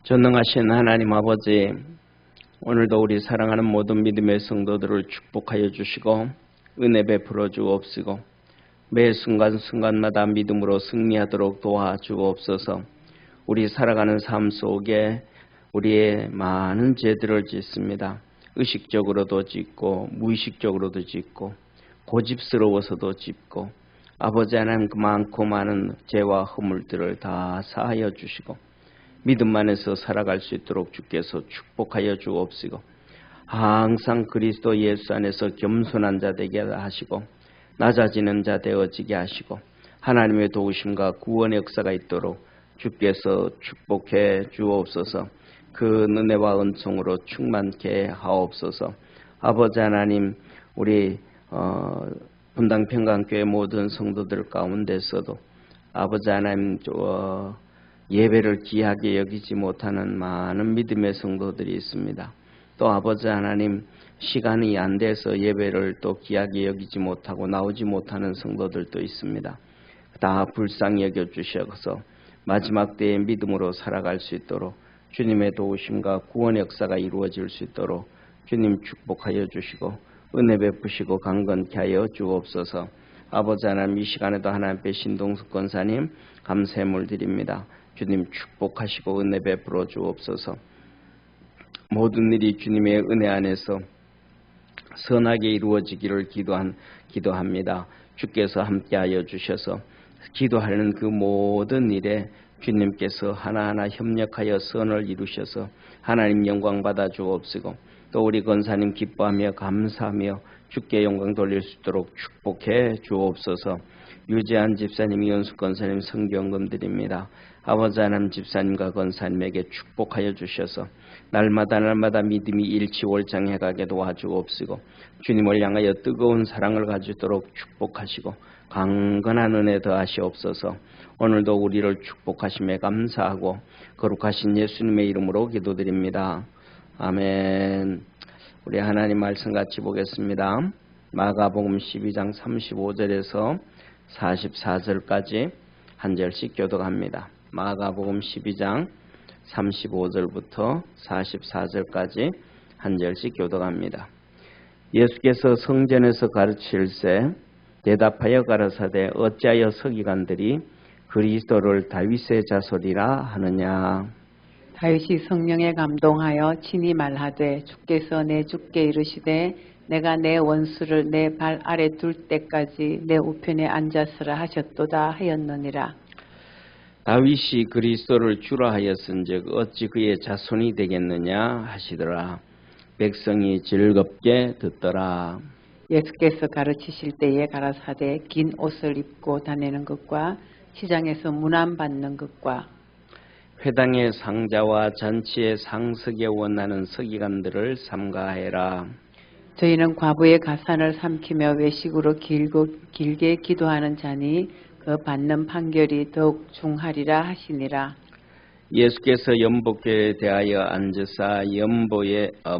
전능하신 하나님 아버지, 오늘도 우리 사랑하는 모든 믿음의 성도들을 축복하여 주시고 은혜 베풀어 주옵시고 매 순간순간마다 믿음으로 승리하도록 도와주옵소서. 우리 살아가는 삶 속에 우리의 많은 죄들을 짓습니다. 의식적으로도 짓고 무의식적으로도 짓고 고집스러워서도 짓고 아버지 하나님 그 많고 많은 죄와 허물들을 다 사하여 주시고 믿음 안에서 살아갈 수 있도록 주께서 축복하여 주옵시고 항상 그리스도 예수 안에서 겸손한 자 되게 하시고 낮아지는 자 되어지게 하시고 하나님의 도우심과 구원의 역사가 있도록 주께서 축복해 주옵소서. 그 은혜와 은총으로 충만케 하옵소서. 아버지 하나님, 우리 분당 평강교회 모든 성도들 가운데서도 아버지 하나님 예배를 귀하게 여기지 못하는 많은 믿음의 성도들이 있습니다. 또 아버지 하나님, 시간이 안 돼서 예배를 또 귀하게 여기지 못하고 나오지 못하는 성도들도 있습니다. 다 불쌍히 여겨주셔서 마지막 때의 믿음으로 살아갈 수 있도록 주님의 도우심과 구원의 역사가 이루어질 수 있도록 주님 축복하여 주시고 은혜 베푸시고 강건케 하여 주옵소서. 아버지 하나님, 이 시간에도 하나님 앞에 신동숙 권사님 감사의 드립니다. 주님 축복하시고 은혜 베풀어 주옵소서. 모든 일이 주님의 은혜 안에서 선하게 이루어지기를 기도합니다. 주께서 함께하여 주셔서 기도하는 그 모든 일에 주님께서 하나하나 협력하여 선을 이루셔서 하나님 영광 받아 주옵시고 또 우리 권사님 기뻐하며 감사하며 주께 영광 돌릴 수 있도록 축복해 주옵소서. 유재한 집사님, 이현숙 권사님 성경금 드립니다. 아버지 하나님, 집사님과 권사님에게 축복하여 주셔서 날마다 믿음이 일치월장해 가게 도와주옵시고 주님을 향하여 뜨거운 사랑을 가지도록 축복하시고 강건한 은혜 더하시옵소서. 오늘도 우리를 축복하심에 감사하고 거룩하신 예수님의 이름으로 기도드립니다. 아멘. 우리 하나님 말씀 같이 보겠습니다. 마가복음 12장 35절에서 44절까지 한 절씩 교독합니다. 마가복음 12장 35절부터 44절까지 한 절씩 교독합니다. 예수께서 성전에서 가르칠새 대답하여 가라사대 어찌하여 서기관들이 그리스도를 다윗의 자손이라 하느냐. 다윗이 성령에 감동하여 친히 말하되 주께서 내 주께 이르시되 내가 내 원수를 내 발 아래 둘 때까지 내 우편에 앉았으라 하셨도다 하였느니라. 다윗이 그리스도를 주라 하였은즉 어찌 그의 자손이 되겠느냐 하시더라. 백성이 즐겁게 듣더라. 예수께서 가르치실 때에 가라사대 긴 옷을 입고 다니는 것과 시장에서 문안 받는 것과 회당의 상자와 잔치의 상석에 원하는 서기관들을 삼가해라. 저희는 과부의 가산을 삼키며 외식으로 길게 기도하는 자니 그 받는 판결이 더욱 중하리라 하시니라. 예수께서 연복궤에 대하여 앉으사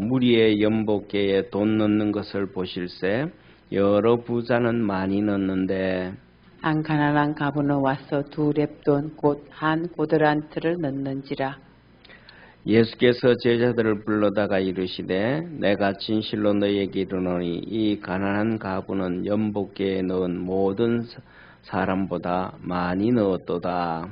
무리의 연복궤에 돈 넣는 것을 보실새 여러 부자는 많이 넣는데 한 가난한 과부는 와서 두 렙돈 곧 한 고드란트를 넣는지라. 예수께서 제자들을 불러다가 이르시되 내가 진실로 너희에게 이르노니 이 가난한 과부는 연복궤에 넣은 모든 사람보다 많이 넣었도다.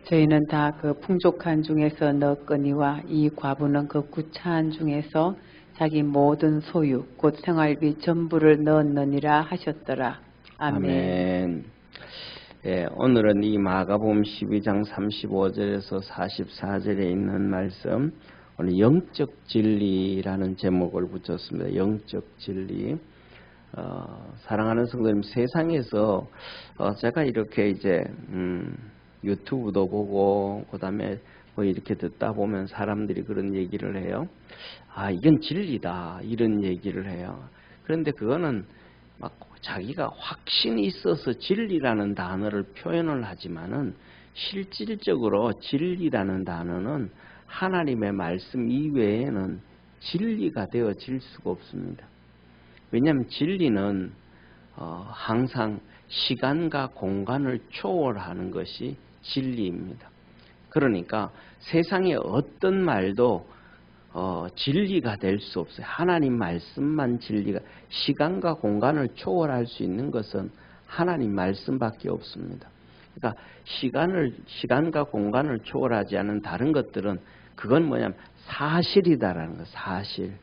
저희는 다 그 풍족한 중에서 넣었거니와 이 과부는 그 구차한 중에서 자기 모든 소유 곧 생활비 전부를 넣었느니라 하셨더라. 아멘. 예, 오늘은 이 마가복음 12장 35절에서 44절에 있는 말씀, 오늘 영적 진리라는 제목을 붙였습니다. 영적 진리. 사랑하는 성도님, 세상에서 제가 이렇게 이제 유튜브도 보고 그다음에 뭐 이렇게 듣다 보면 사람들이 그런 얘기를 해요. 아, 이건 진리다 이런 얘기를 해요. 그런데 그거는 막 자기가 확신이 있어서 진리라는 단어를 표현을 하지만은 실질적으로 진리라는 단어는 하나님의 말씀 이외에는 진리가 되어질 수가 없습니다. 왜냐하면 진리는 항상 시간과 공간을 초월하는 것이 진리입니다. 그러니까 세상의 어떤 말도 진리가 될 수 없어요. 하나님 말씀만 진리가, 시간과 공간을 초월할 수 있는 것은 하나님 말씀밖에 없습니다. 그러니까 시간과 공간을 초월하지 않은 다른 것들은 그건 뭐냐면 사실이다라는 거, 사실.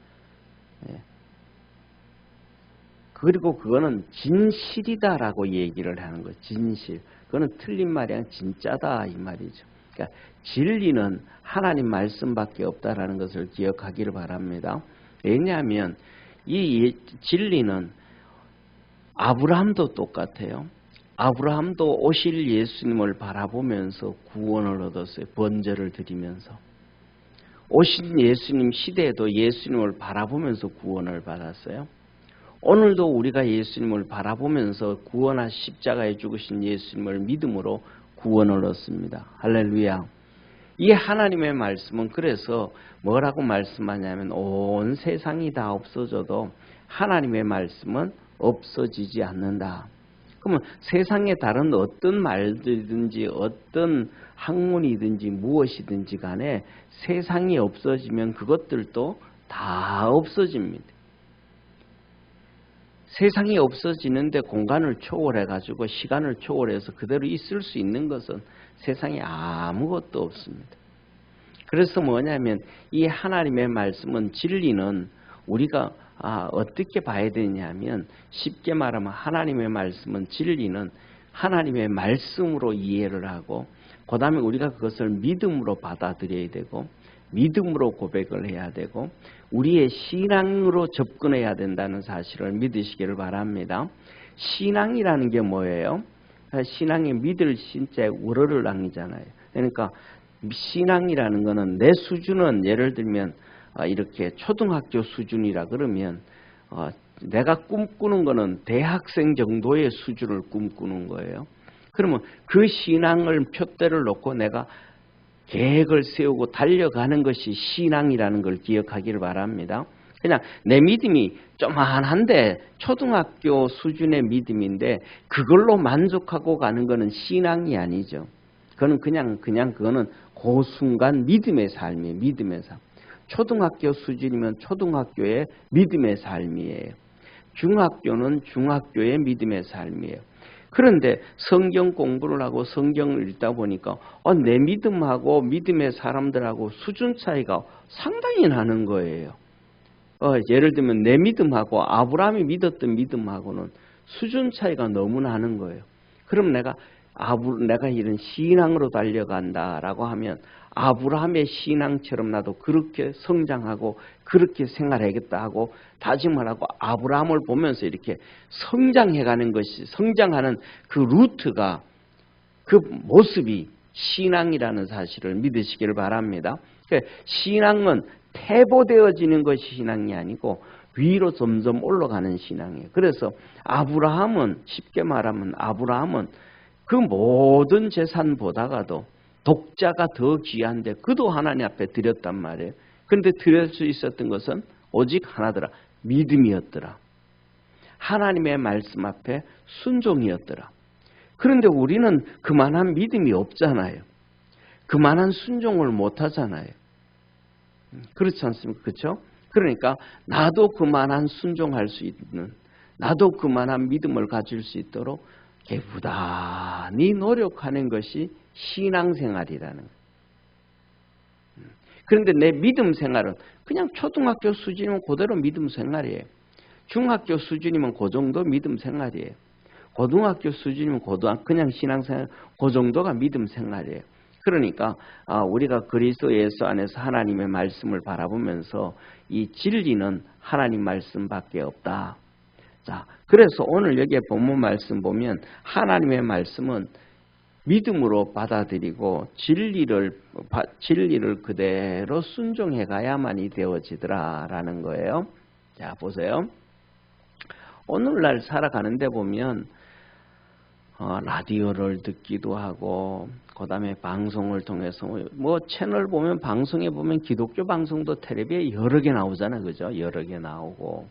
예. 그리고 그거는 진실이다라고 얘기를 하는 거예요. 진실. 그거는 틀린 말이 아니라 진짜다 이 말이죠. 그러니까 진리는 하나님 말씀밖에 없다라는 것을 기억하기를 바랍니다. 왜냐하면 이 진리는 아브라함도 똑같아요. 아브라함도 오실 예수님을 바라보면서 구원을 얻었어요. 번제를 드리면서. 오신 예수님 시대에도 예수님을 바라보면서 구원을 받았어요. 오늘도 우리가 예수님을 바라보면서 구원하신 십자가에 죽으신 예수님을 믿음으로 구원을 얻습니다. 할렐루야. 이 하나님의 말씀은 그래서 뭐라고 말씀하냐면 온 세상이 다 없어져도 하나님의 말씀은 없어지지 않는다. 그러면 세상에 다른 어떤 말들이든지 어떤 학문이든지 무엇이든지 간에 세상이 없어지면 그것들도 다 없어집니다. 세상이 없어지는데 공간을 초월해가지고 시간을 초월해서 그대로 있을 수 있는 것은 세상에 아무것도 없습니다. 그래서 뭐냐면 이 하나님의 말씀은 진리는 우리가 어떻게 봐야 되냐면 쉽게 말하면 하나님의 말씀은 진리는 하나님의 말씀으로 이해를 하고 그 다음에 우리가 그것을 믿음으로 받아들여야 되고 믿음으로 고백을 해야 되고 우리의 신앙으로 접근해야 된다는 사실을 믿으시기를 바랍니다. 신앙이라는 게 뭐예요? 신앙이 믿을 신자에 우러를 랑이잖아요. 그러니까 신앙이라는 거는 내 수준은 예를 들면 이렇게 초등학교 수준이라 그러면 내가 꿈꾸는 거는 대학생 정도의 수준을 꿈꾸는 거예요. 그러면 그 신앙을 푯대를 놓고 내가 계획을 세우고 달려가는 것이 신앙이라는 걸 기억하기를 바랍니다. 그냥 내 믿음이 조만한데 초등학교 수준의 믿음인데 그걸로 만족하고 가는 것은 신앙이 아니죠. 그거는 그냥 그거는 그 순간 믿음의 삶이에요. 믿음의 삶. 초등학교 수준이면 초등학교의 믿음의 삶이에요. 중학교는 중학교의 믿음의 삶이에요. 그런데 성경 공부를 하고 성경을 읽다 보니까 내 믿음하고 믿음의 사람들하고 수준 차이가 상당히 나는 거예요. 예를 들면 내 믿음하고 아브라함이 믿었던 믿음하고는 수준 차이가 너무 나는 거예요. 그럼 내가 이런 신앙으로 달려간다라고 하면 아브라함의 신앙처럼 나도 그렇게 성장하고 그렇게 생활하겠다 하고 다짐을 하고 아브라함을 보면서 이렇게 성장해가는 것이 성장하는 그 루트가 그 모습이 신앙이라는 사실을 믿으시기를 바랍니다. 신앙은 태보되어지는 것이 신앙이 아니고 위로 점점 올라가는 신앙이에요. 그래서 아브라함은 쉽게 말하면 아브라함은 그 모든 재산보다가도 독자가 더 귀한데 그도 하나님 앞에 드렸단 말이에요. 그런데 드릴 수 있었던 것은 오직 하나더라. 믿음이었더라. 하나님의 말씀 앞에 순종이었더라. 그런데 우리는 그만한 믿음이 없잖아요. 그만한 순종을 못 하잖아요. 그렇지 않습니까? 그렇죠? 그러니까 나도 그만한 순종할 수 있는 나도 그만한 믿음을 가질 수 있도록 부단히 노력하는 것이 신앙생활이라는 거예요. 그런데 내 믿음 생활은 그냥 초등학교 수준이면 그대로 믿음 생활이에요. 중학교 수준이면 그 정도 믿음 생활이에요. 고등학교 수준이면 그냥 신앙생활 그 정도가 믿음 생활이에요. 그러니까 우리가 그리스도 예수 안에서 하나님의 말씀을 바라보면서 이 진리는 하나님 말씀밖에 없다. 자, 그래서 오늘 여기에 본문 말씀 보면 하나님의 말씀은 믿음으로 받아들이고 진리를 그대로 순종해 가야만이 되어지더라라는 거예요. 자, 보세요. 오늘날 살아가는데 보면 라디오를 듣기도 하고 그 다음에 방송을 통해서 채널 보면 방송에 보면 기독교 방송도 텔레비에 여러 개 나오잖아요. 그죠? 여러 개 나오고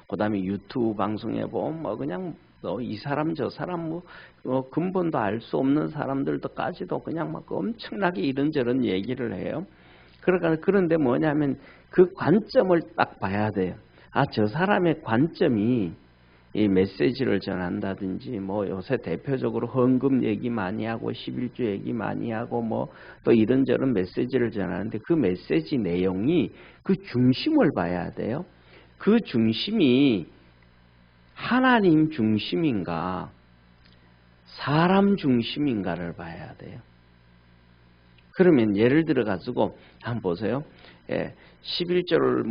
그 다음에 유튜브 방송에 보면 그냥 또 이 사람 저 사람 근본도 알 수 없는 사람들도까지도 그냥 막 엄청나게 이런저런 얘기를 해요. 그런데 뭐냐면 그 관점을 딱 봐야 돼요. 아, 저 사람의 관점이 이 메시지를 전한다든지 뭐 요새 대표적으로 헌금 얘기 많이 하고 11조 얘기 많이 하고 뭐 또 이런저런 메시지를 전하는데 그 메시지 내용이 그 중심을 봐야 돼요. 그 중심이 하나님 중심인가 사람 중심인가를 봐야 돼요. 그러면 예를 들어 가지고 한번 보세요. 11조를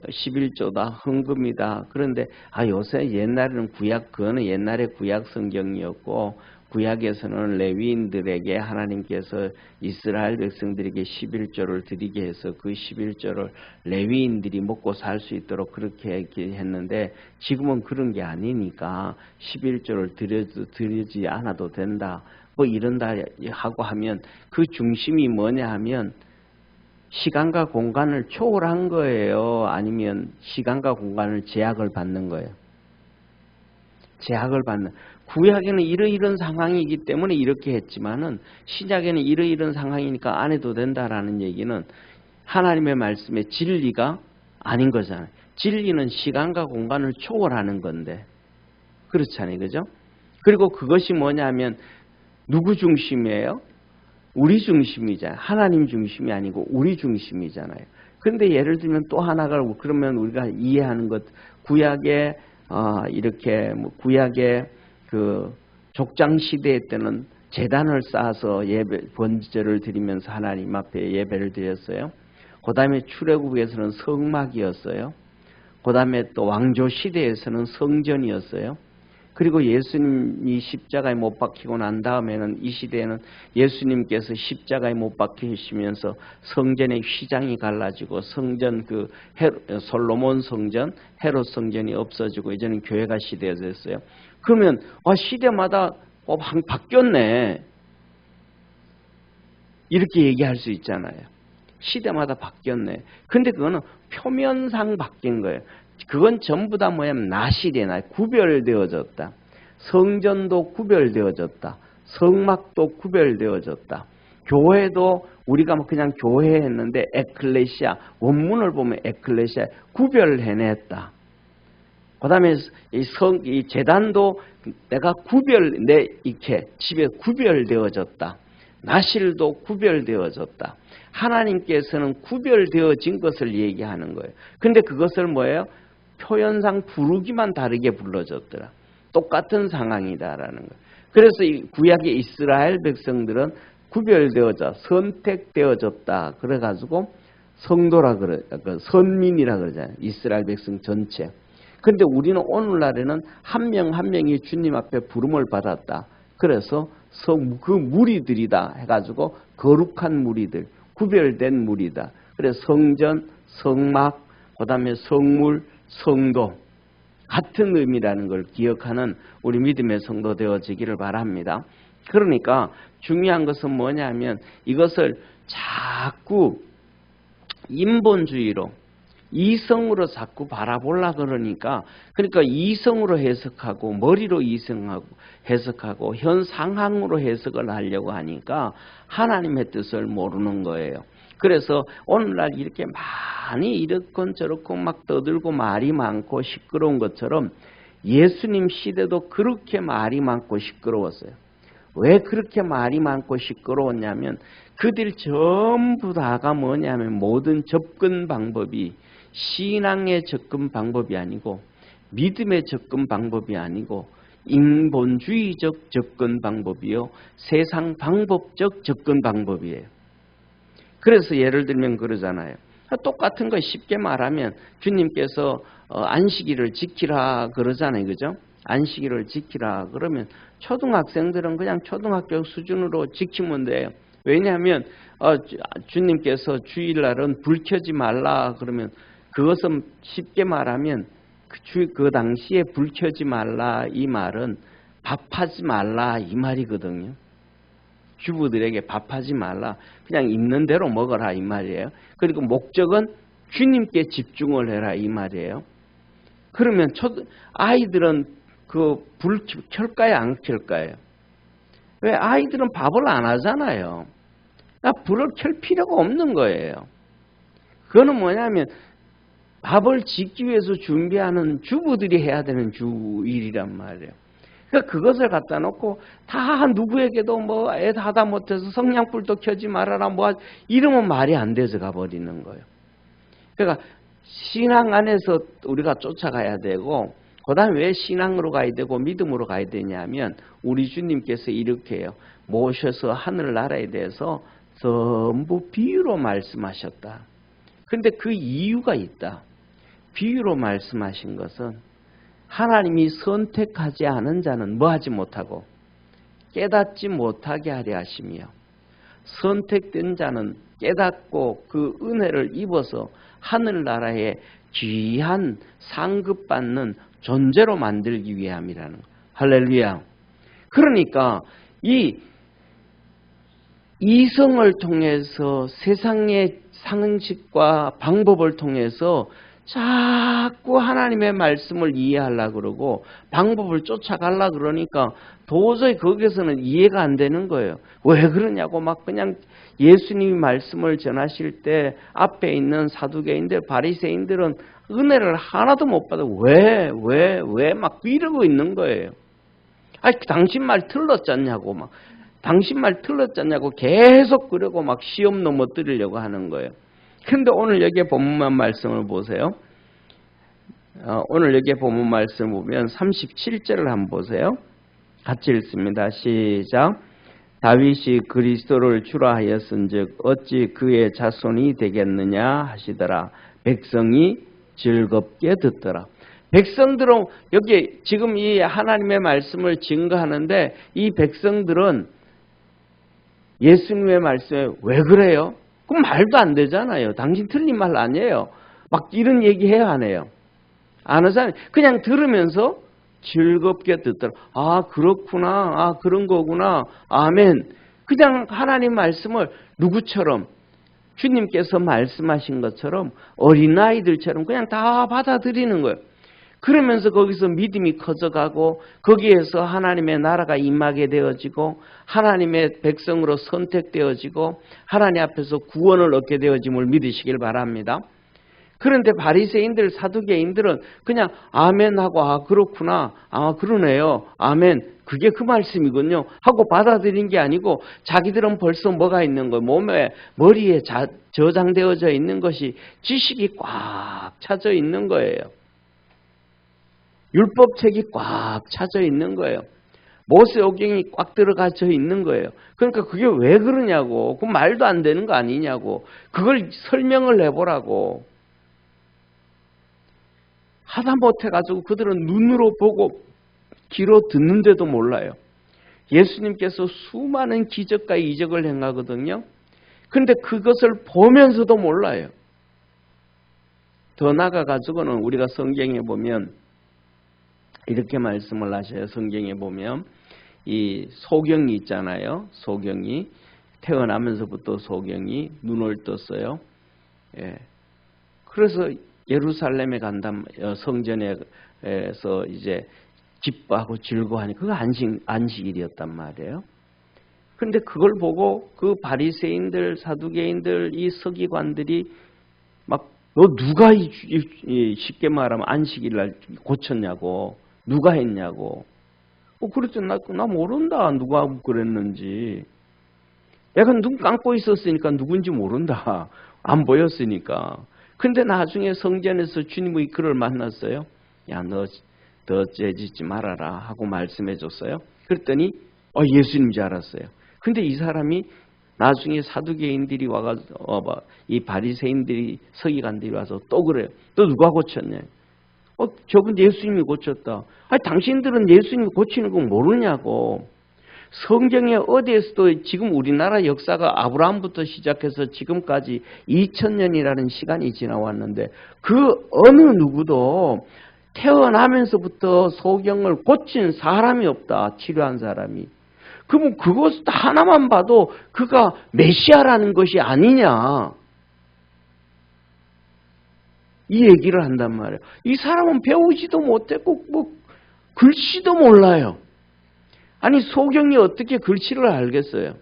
11조다 헌금이다. 그런데 요새 옛날에는 그거는 옛날에 구약 성경이었고 구약에서는 레위인들에게 하나님께서 이스라엘 백성들에게 11조를 드리게 해서 그 11조를 레위인들이 먹고 살 수 있도록 그렇게 했는데 지금은 그런 게 아니니까 11조를 드리지 않아도 된다. 뭐 이런다 하고 하면 그 중심이 뭐냐 하면 시간과 공간을 초월한 거예요. 아니면 시간과 공간을 제약을 받는 거예요. 제약을 받는. 구약에는 이런 상황이기 때문에 이렇게 했지만은 신약에는 이런 상황이니까 안 해도 된다라는 얘기는 하나님의 말씀의 진리가 아닌 거잖아요. 진리는 시간과 공간을 초월하는 건데 그렇잖아요. 그죠? 그리고 그것이 뭐냐면 누구 중심이에요? 우리 중심이잖아요. 하나님 중심이 아니고 우리 중심이잖아요. 그런데 예를 들면 또 하나가 그러면 우리가 이해하는 것 구약의 이렇게 구약의 그 족장 시대 때는 제단을 쌓아서 번제를 드리면서 하나님 앞에 예배를 드렸어요. 그 다음에 출애굽에서는 성막이었어요. 그 다음에 또 왕조 시대에서는 성전이었어요. 그리고 예수님이 십자가에 못 박히고 난 다음에는 이 시대에는 예수님께서 십자가에 못 박히시면서 성전의 휘장이 갈라지고 성전 솔로몬 성전, 헤롯 성전이 없어지고 이제는 교회가 시대가 됐어요. 그러면 시대마다 바뀌었네. 이렇게 얘기할 수 있잖아요. 시대마다 바뀌었네. 근데 그거는 표면상 바뀐 거예요. 그건 전부 다 뭐냐면 나시되나 구별되어졌다. 성전도 구별되어졌다. 성막도 구별되어졌다. 교회도 우리가 그냥 교회 했는데 에클레시아 원문을 보면 에클레시아 구별해냈다. 그다음에 이 제단도 내가 내 이렇게 집에 구별되어졌다. 나실도 구별되어졌다. 하나님께서는 구별되어진 것을 얘기하는 거예요. 근데 그것을 뭐예요? 표현상 부르기만 다르게 불러졌더라. 똑같은 상황이다라는 거예요. 그래서 이 구약의 이스라엘 백성들은 구별되어져 선택되어졌다. 그래가지고 성도라 선민이라 그러잖아요. 이스라엘 백성 전체. 근데 우리는 오늘날에는 한 명 한 명이 주님 앞에 부름을 받았다. 그래서 그 무리들이다 해가지고 거룩한 무리들, 구별된 무리다. 그래서 성전, 성막, 그 다음에 성물, 성도 같은 의미라는 걸 기억하는 우리 믿음의 성도 되어지기를 바랍니다. 그러니까 중요한 것은 뭐냐면 이것을 자꾸 인본주의로 이성으로 자꾸 바라보려 그러니까 이성으로 해석하고 머리로 해석하고 현 상황으로 해석을 하려고 하니까 하나님의 뜻을 모르는 거예요. 그래서 오늘날 이렇게 많이 이렇건 저렇건 막 떠들고 말이 많고 시끄러운 것처럼 예수님 시대도 그렇게 말이 많고 시끄러웠어요. 왜 그렇게 말이 많고 시끄러웠냐면 그들 전부 다가 뭐냐면 모든 접근 방법이 신앙의 접근 방법이 아니고 믿음의 접근 방법이 아니고 인본주의적 접근 방법이요. 세상 방법적 접근 방법이에요. 그래서 예를 들면 그러잖아요. 똑같은 거 쉽게 말하면 주님께서 안식일을 지키라 그러잖아요. 그죠? 안식일을 지키라 그러면 초등학생들은 그냥 초등학교 수준으로 지키면 돼요. 왜냐하면 주님께서 주일날은 불 켜지 말라 그러면 그것은 쉽게 말하면 그 당시에 불 켜지 말라 이 말은 밥하지 말라 이 말이거든요. 주부들에게 밥하지 말라 그냥 있는 대로 먹어라 이 말이에요. 그리고 목적은 주님께 집중을 해라 이 말이에요. 그러면 아이들은 불 켤까요? 안 켤까요? 왜 아이들은 밥을 안 하잖아요. 불을 켤 필요가 없는 거예요. 그거는 뭐냐면 밥을 짓기 위해서 준비하는 주부들이 해야 되는 일이란 말이에요. 그러니까 그것을 갖다 놓고 다 누구에게도 뭐 애 하다 못해서 성냥불도 켜지 말아라 뭐 이러면 말이 안 돼서 가버리는 거예요. 그러니까 신앙 안에서 우리가 쫓아가야 되고 그 다음에 왜 신앙으로 가야 되고 믿음으로 가야 되냐면 우리 주님께서 이렇게 해요. 모셔서 하늘나라에 대해서 전부 비유로 말씀하셨다. 근데 그 이유가 있다. 비유로 말씀하신 것은 하나님이 선택하지 않은 자는 뭐하지 못하고 깨닫지 못하게 하려 하시며 선택된 자는 깨닫고 그 은혜를 입어서 하늘나라에 귀한 상급받는 존재로 만들기 위함이라는 거예요. 할렐루야. 그러니까 이 이성을 통해서 세상의 상식과 방법을 통해서 자꾸 하나님의 말씀을 이해하려고 그러고 방법을 쫓아가려고 그러니까 도저히 거기서는 이해가 안 되는 거예요. 왜 그러냐고 막 그냥 예수님이 말씀을 전하실 때 앞에 있는 사두개인들, 바리새인들은 은혜를 하나도 못 받아. 왜 막 이러고 있는 거예요. 아니 당신 말 틀렸잖냐고 막 당신 말 틀렸잖냐고 계속 그러고 막 시험 넘어뜨리려고 하는 거예요. 근데 오늘 여기에 본문 말씀을 보세요. 오늘 여기에 본문 말씀을 보면 37절을 한번 보세요. 같이 읽습니다. 시작. 다윗이 그리스도를 주라 하였은즉 어찌 그의 자손이 되겠느냐 하시더라. 백성이 즐겁게 듣더라. 백성들은 여기 지금 이 하나님의 말씀을 증거하는데 이 백성들은 예수님의 말씀에 왜 그래요? 그럼 말도 안 되잖아요. 당신 틀린 말 아니에요. 막 이런 얘기 해야 하네요. 안 하잖아요. 그냥 들으면서 즐겁게 듣더라. 아 그렇구나. 아 그런 거구나. 아멘. 그냥 하나님 말씀을 누구처럼 주님께서 말씀하신 것처럼 어린아이들처럼 그냥 다 받아들이는 거예요. 그러면서 거기서 믿음이 커져가고 거기에서 하나님의 나라가 임하게 되어지고 하나님의 백성으로 선택되어지고 하나님 앞에서 구원을 얻게 되어짐을 믿으시길 바랍니다. 그런데 바리새인들, 사두개인들은 그냥 아멘하고 아 그렇구나, 아 그러네요, 아멘, 그게 그 말씀이군요 하고 받아들인 게 아니고 자기들은 벌써 뭐가 있는 거예요. 몸에 머리에 저장되어져 있는 것이 지식이 꽉 차져 있는 거예요. 율법책이 꽉 차져 있는 거예요. 모세오경이 꽉 들어가져 있는 거예요. 그러니까 그게 왜 그러냐고. 그 말도 안 되는 거 아니냐고. 그걸 설명을 해보라고. 하다 못해가지고 그들은 눈으로 보고 귀로 듣는데도 몰라요. 예수님께서 수많은 기적과 이적을 행하거든요. 그런데 그것을 보면서도 몰라요. 더 나아가가지고는 우리가 성경에 보면 이렇게 말씀을 하셔요. 성경에 보면 이 소경이 있잖아요. 소경이 태어나면서부터 소경이 눈을 떴어요. 예. 그래서 예루살렘에 간다 성전에서 이제 기뻐하고 즐거워하니 그거 안식일이었단 말이에요. 그런데 그걸 보고 그 바리새인들, 사두개인들, 이 서기관들이 막 너 누가 쉽게 말하면 안식일날 고쳤냐고. 누가 했냐고. 그랬더니 나 모른다. 누가 그랬는지. 내가 눈 감고 있었으니까 누군지 모른다. 안 보였으니까. 근데 나중에 성전에서 주님의 그를 만났어요. 야, 너 죄짓지 말아라 하고 말씀해 줬어요. 그랬더니 예수님인 줄 알았어요. 근데 이 사람이 나중에 사두개인들이 와가지고 이 바리새인들이 서기관들이 와서 또 그래요. 또 누가 고쳤냐? 저분 예수님이 고쳤다. 아니 당신들은 예수님이 고치는 거 모르냐고. 성경에 어디에서도 지금 우리나라 역사가 아브라함부터 시작해서 지금까지 2000년이라는 시간이 지나왔는데 그 어느 누구도 태어나면서부터 소경을 고친 사람이 없다. 치료한 사람이. 그러면 그것 하나만 봐도 그가 메시아라는 것이 아니냐. 이 얘기를 한단 말이에요. 이 사람은 배우지도 못했고 글씨도 몰라요. 아니 소경이 어떻게 글씨를 알겠어요?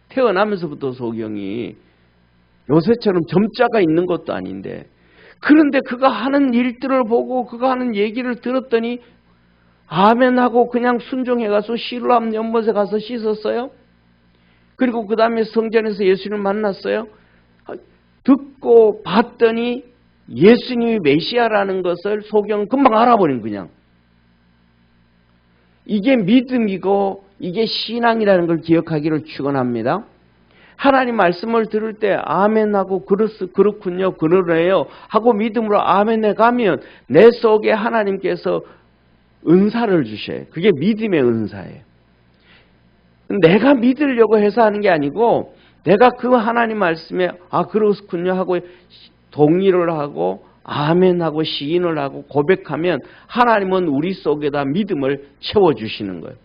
태어나면서부터 소경이 요새처럼 점자가 있는 것도 아닌데, 그런데 그가 하는 일들을 보고 그가 하는 얘기를 들었더니 아멘하고 그냥 순종해가서 시로암 연못에 가서 씻었어요. 그리고 그 다음에 성전에서 예수님을 만났어요. 듣고 봤더니 예수님이 메시아라는 것을 소경은 금방 알아버린 그냥. 이게 믿음이고 이게 신앙이라는 걸 기억하기를 축원합니다. 하나님 말씀을 들을 때 아멘하고 그렇군요, 그러네요 하고 믿음으로 아멘해 가면 내 속에 하나님께서 은사를 주셔요. 그게 믿음의 은사예요. 내가 믿으려고 해서 하는 게 아니고 내가 그 하나님 말씀에 그렇군요 하고 동의를 하고 아멘하고 시인을 하고 고백하면 하나님은 우리 속에다 믿음을 채워주시는 거예요.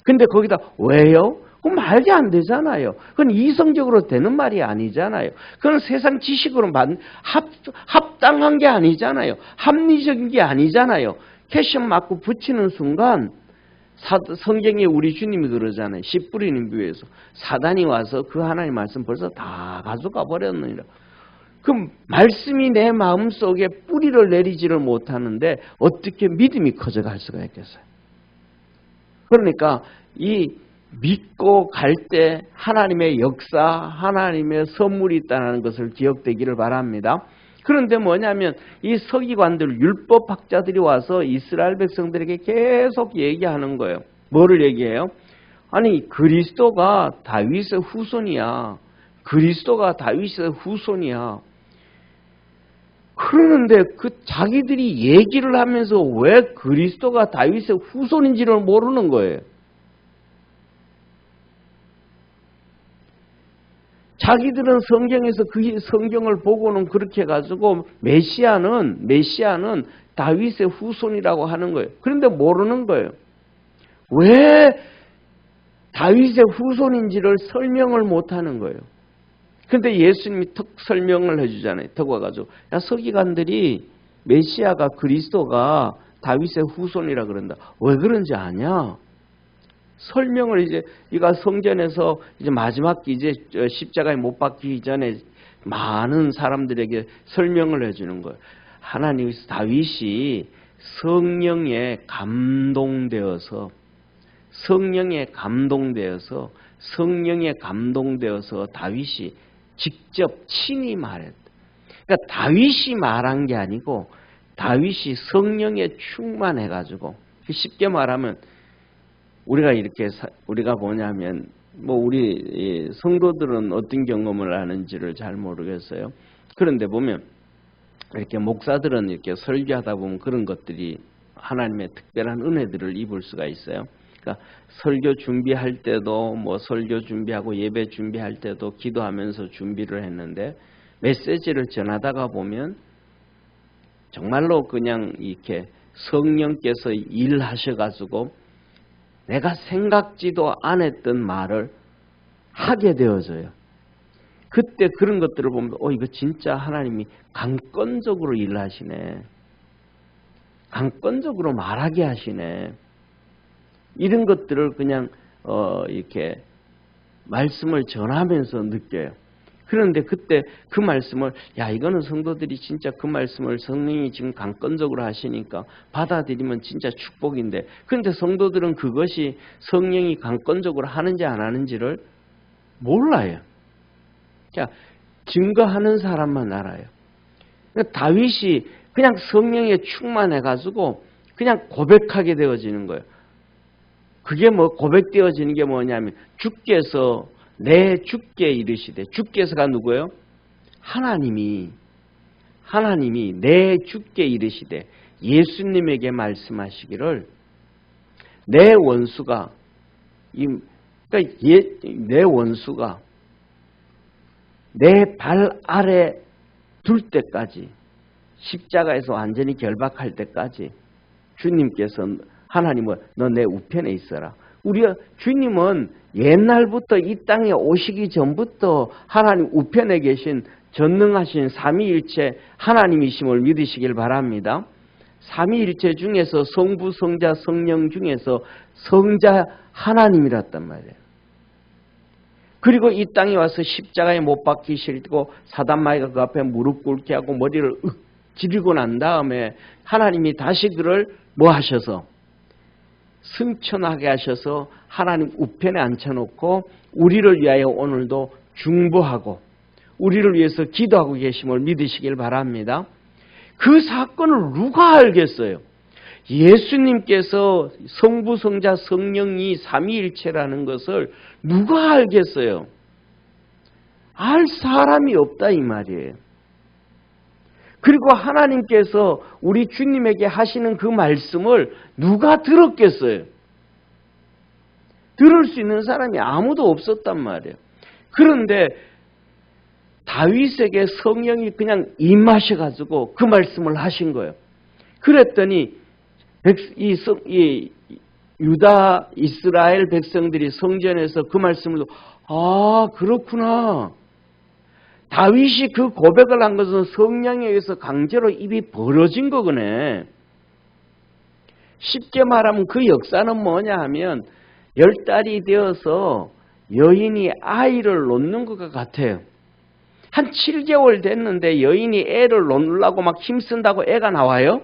근데 거기다 왜요? 그건 말이 안 되잖아요. 그건 이성적으로 되는 말이 아니잖아요. 그건 세상 지식으로 합당한 게 아니잖아요. 합리적인 게 아니잖아요. 캐션 맞고 붙이는 순간 성경에 우리 주님이 그러잖아요. 씨 뿌리는 교회에서 사단이 와서 그 하나님 말씀 벌써 다 가져가 버렸느니라. 그럼 말씀이 내 마음속에 뿌리를 내리지를 못하는데 어떻게 믿음이 커져갈 수가 있겠어요? 그러니까 이 믿고 갈 때 하나님의 역사, 하나님의 선물이 있다는 것을 기억되기를 바랍니다. 그런데 뭐냐면 이 서기관들, 율법학자들이 와서 이스라엘 백성들에게 계속 얘기하는 거예요. 뭐를 얘기해요? 아니 그리스도가 다윗의 후손이야. 그리스도가 다윗의 후손이야. 그러는데 그 자기들이 얘기를 하면서 왜 그리스도가 다윗의 후손인지를 모르는 거예요. 자기들은 성경에서 그 성경을 보고는 그렇게 해가지고 메시아는 다윗의 후손이라고 하는 거예요. 그런데 모르는 거예요. 왜 다윗의 후손인지를 설명을 못하는 거예요. 근데 예수님이 턱 설명을 해주잖아요. 턱 와가지고 야 서기관들이 메시아가 그리스도가 다윗의 후손이라 그런다. 왜 그런지 아냐? 설명을 이가 성전에서 이제 마지막 이제 십자가에 못 박히기 전에 많은 사람들에게 설명을 해주는 거예요. 하나님 다윗이 성령에 감동되어서 다윗이 직접 친히 말했다. 그러니까 다윗이 말한 게 아니고 다윗이 성령에 충만해가지고 쉽게 말하면 우리가 뭐냐면 우리 성도들은 어떤 경험을 하는지를 잘 모르겠어요. 그런데 보면 이렇게 목사들은 이렇게 설교하다 보면 그런 것들이 하나님의 특별한 은혜들을 입을 수가 있어요. 그러니까 설교 준비할 때도 설교 준비하고 예배 준비할 때도 기도하면서 준비를 했는데 메시지를 전하다가 보면 정말로 그냥 이렇게 성령께서 일하셔가지고 내가 생각지도 않았던 말을 하게 되어져요. 그때 그런 것들을 보면 이거 진짜 하나님이 강권적으로 일하시네. 강권적으로 말하게 하시네. 이런 것들을 그냥 이렇게 말씀을 전하면서 느껴요. 그런데 그때 그 말씀을 이거는 성도들이 진짜 그 말씀을 성령이 지금 강권적으로 하시니까 받아들이면 진짜 축복인데, 그런데 성도들은 그것이 성령이 강권적으로 하는지 안 하는지를 몰라요. 증거하는 사람만 알아요. 그러니까 다윗이 그냥 성령에 충만해가지고 그냥 고백하게 되어지는 거예요. 그게 고백되어지는 게 뭐냐면 주께서 내 주께 이르시되, 주께서가 누구예요? 하나님이 내 주께 이르시되 예수님에게 말씀하시기를 내 원수가 내 발 아래 둘 때까지, 십자가에서 완전히 결박할 때까지 주님께서 하나님은 너 내 우편에 있어라. 주님은 옛날부터 이 땅에 오시기 전부터 하나님 우편에 계신 전능하신 삼위일체 하나님이심을 믿으시길 바랍니다. 삼위일체 중에서 성부, 성자, 성령 중에서 성자 하나님이랐단 말이에요. 그리고 이 땅에 와서 십자가에 못 박히시고 사단마귀가 그 앞에 무릎 꿇게 하고 머리를 지르고 난 다음에 하나님이 다시 그를 뭐 하셔서 승천하게 하셔서 하나님 우편에 앉혀놓고 우리를 위하여 오늘도 중보하고 우리를 위해서 기도하고 계심을 믿으시길 바랍니다. 그 사건을 누가 알겠어요? 예수님께서 성부, 성자, 성령이 삼위일체라는 것을 누가 알겠어요? 알 사람이 없다 이 말이에요. 그리고 하나님께서 우리 주님에게 하시는 그 말씀을 누가 들었겠어요? 들을 수 있는 사람이 아무도 없었단 말이에요. 그런데 다윗에게 성령이 그냥 임하셔가지고 그 말씀을 하신 거예요. 그랬더니 이 유다 이스라엘 백성들이 성전에서 그 말씀을 아 그렇구나. 다윗이 그 고백을 한 것은 성령에 의해서 강제로 입이 벌어진 거구나. 쉽게 말하면 그 역사는 뭐냐 하면 10달이 되어서 여인이 아이를 놓는 것과 같아요. 한 7개월 됐는데 여인이 애를 놓으려고 막 힘쓴다고 애가 나와요?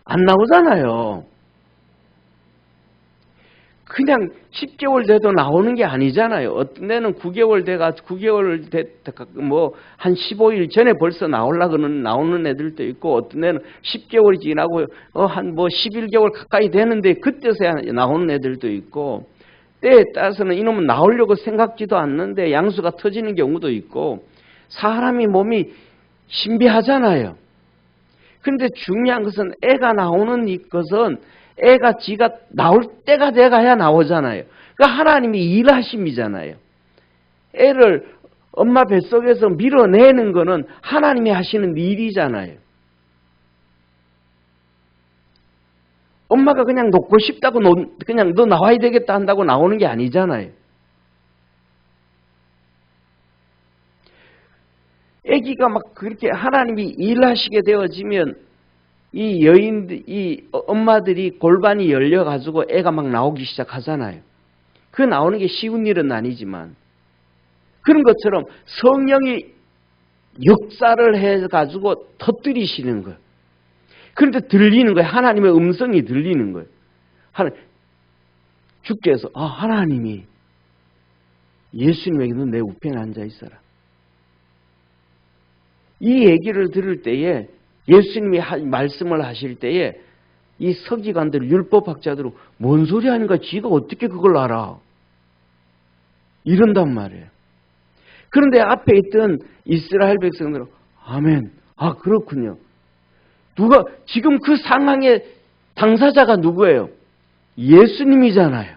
안 나오잖아요. 그냥 10개월 돼도 나오는 게 아니잖아요. 어떤 데는 9개월 돼가지고 9개월 한 15일 전에 벌써 나오려고는 나오는 애들도 있고 어떤 데는 10개월이 지나고 한 11개월 가까이 되는데 그때서야 나오는 애들도 있고 때에 따라서는 이놈은 나오려고 생각지도 않는데 양수가 터지는 경우도 있고 사람이 몸이 신비하잖아요. 그런데 중요한 것은 애가 나오는 것은 애가 지가 나올 때가 돼가야 나오잖아요. 그러니까 하나님이 일하심이잖아요. 애를 엄마 뱃속에서 밀어내는 거는 하나님이 하시는 일이잖아요. 엄마가 그냥 놓고 싶다고 그냥 너 나와야 되겠다 한다고 나오는 게 아니잖아요. 아기가 막 그렇게 하나님이 일하시게 되어지면 이 여인들, 이 엄마들이 골반이 열려가지고 애가 막 나오기 시작하잖아요. 그 나오는 게 쉬운 일은 아니지만 그런 것처럼 성령이 역사를 해가지고 터뜨리시는 거예요. 그런데 들리는 거예요. 하나님의 음성이 들리는 거예요. 주께서 하나님이 예수님에게 너 내 우편에 앉아 있어라. 이 얘기를 들을 때에 예수님이 말씀을 하실 때에 이 서기관들, 율법학자들은 뭔 소리 하는가? 지가 어떻게 그걸 알아? 이런단 말이에요. 그런데 앞에 있던 이스라엘 백성들은 아멘. 그렇군요. 지금 그 상황의 당사자가 누구예요? 예수님이잖아요.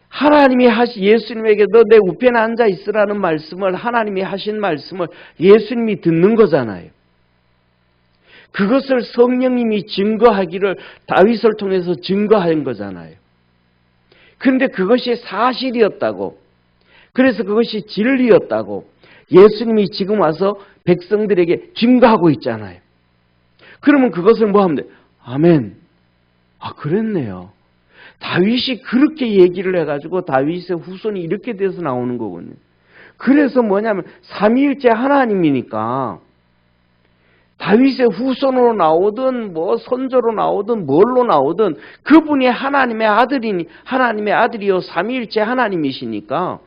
하나님이 예수님에게 너 내 우편에 앉아 있으라는 말씀을 하나님이 하신 말씀을 예수님이 듣는 거잖아요. 그것을 성령님이 증거하기를 다윗을 통해서 증거한 거잖아요. 그런데 그것이 사실이었다고, 그래서 그것이 진리였다고 예수님이 지금 와서 백성들에게 증거하고 있잖아요. 그러면 그것을 뭐 하면 돼? 아멘. 그랬네요. 다윗이 그렇게 얘기를 해가지고 다윗의 후손이 이렇게 돼서 나오는 거거든요. 그래서 뭐냐면 삼위일체 하나님이니까 다윗의 후손으로 나오든 선조로 나오든 뭘로 나오든 그분이 하나님의 아들이요 삼위일체 하나님이시니까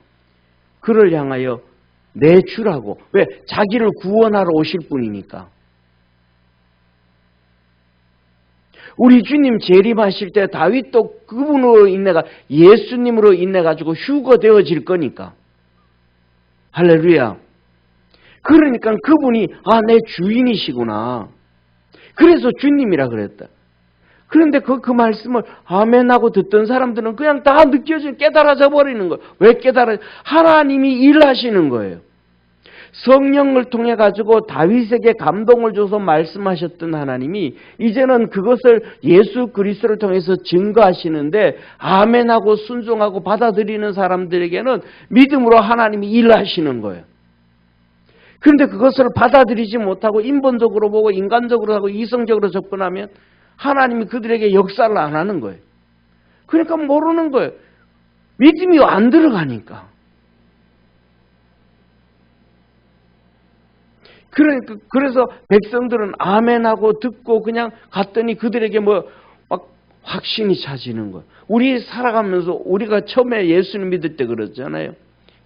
그를 향하여 내주라고. 왜? 자기를 구원하러 오실 분이니까. 우리 주님 재림하실 때 다윗도 그분으로 인해가 예수님으로 인해 가지고 휴거되어질 거니까. 할렐루야. 그러니까 그분이 내 주인이시구나. 그래서 주님이라 그랬다. 그런데 그 말씀을 아멘하고 듣던 사람들은 그냥 다 깨달아져 버리는 거예요. 왜 하나님이 일하시는 거예요. 성령을 통해 가지고 다윗에게 감동을 줘서 말씀하셨던 하나님이 이제는 그것을 예수 그리스도를 통해서 증거하시는데 아멘하고 순종하고 받아들이는 사람들에게는 믿음으로 하나님이 일하시는 거예요. 그런데 그것을 받아들이지 못하고 인본적으로 보고 인간적으로 하고 이성적으로 접근하면 하나님이 그들에게 역사를 안 하는 거예요. 그러니까 모르는 거예요. 믿음이 안 들어가니까. 그래서 백성들은 아멘하고 듣고 그냥 갔더니 그들에게 막 확신이 차지는 거예요. 우리 살아가면서 우리가 처음에 예수님 믿을 때 그러잖아요.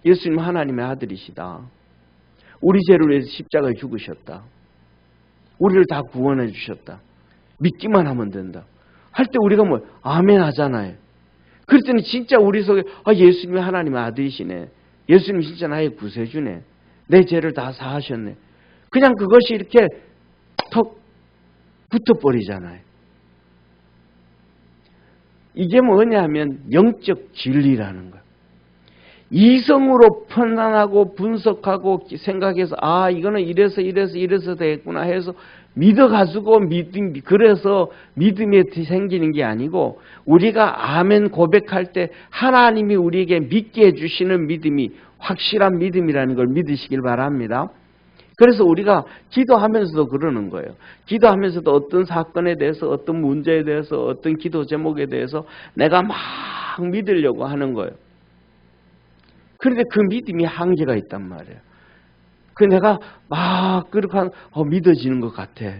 예수님 하나님의 아들이시다. 우리 죄를 위해서 십자가에 죽으셨다. 우리를 다 구원해 주셨다. 믿기만 하면 된다. 할 때 우리가 아멘 하잖아요. 그랬더니 진짜 우리 속에 예수님이 하나님의 아들이시네. 예수님 진짜 나의 구세주네. 내 죄를 다 사하셨네. 그냥 그것이 이렇게 턱 붙어버리잖아요. 이게 뭐냐 하면 영적 진리라는 거예요. 이성으로 판단하고 분석하고 생각해서 이거는 이래서 되겠구나 해서 믿어가지고 그래서 믿음이 생기는 게 아니고 우리가 아멘 고백할 때 하나님이 우리에게 믿게 해주시는 믿음이 확실한 믿음이라는 걸 믿으시길 바랍니다. 그래서 우리가 기도하면서도 그러는 거예요. 기도하면서도 어떤 사건에 대해서 어떤 문제에 대해서 어떤 기도 제목에 대해서 내가 막 믿으려고 하는 거예요. 그런데 그 믿음이 한계가 있단 말이에요. 내가 막 그렇게 믿어지는 것 같아.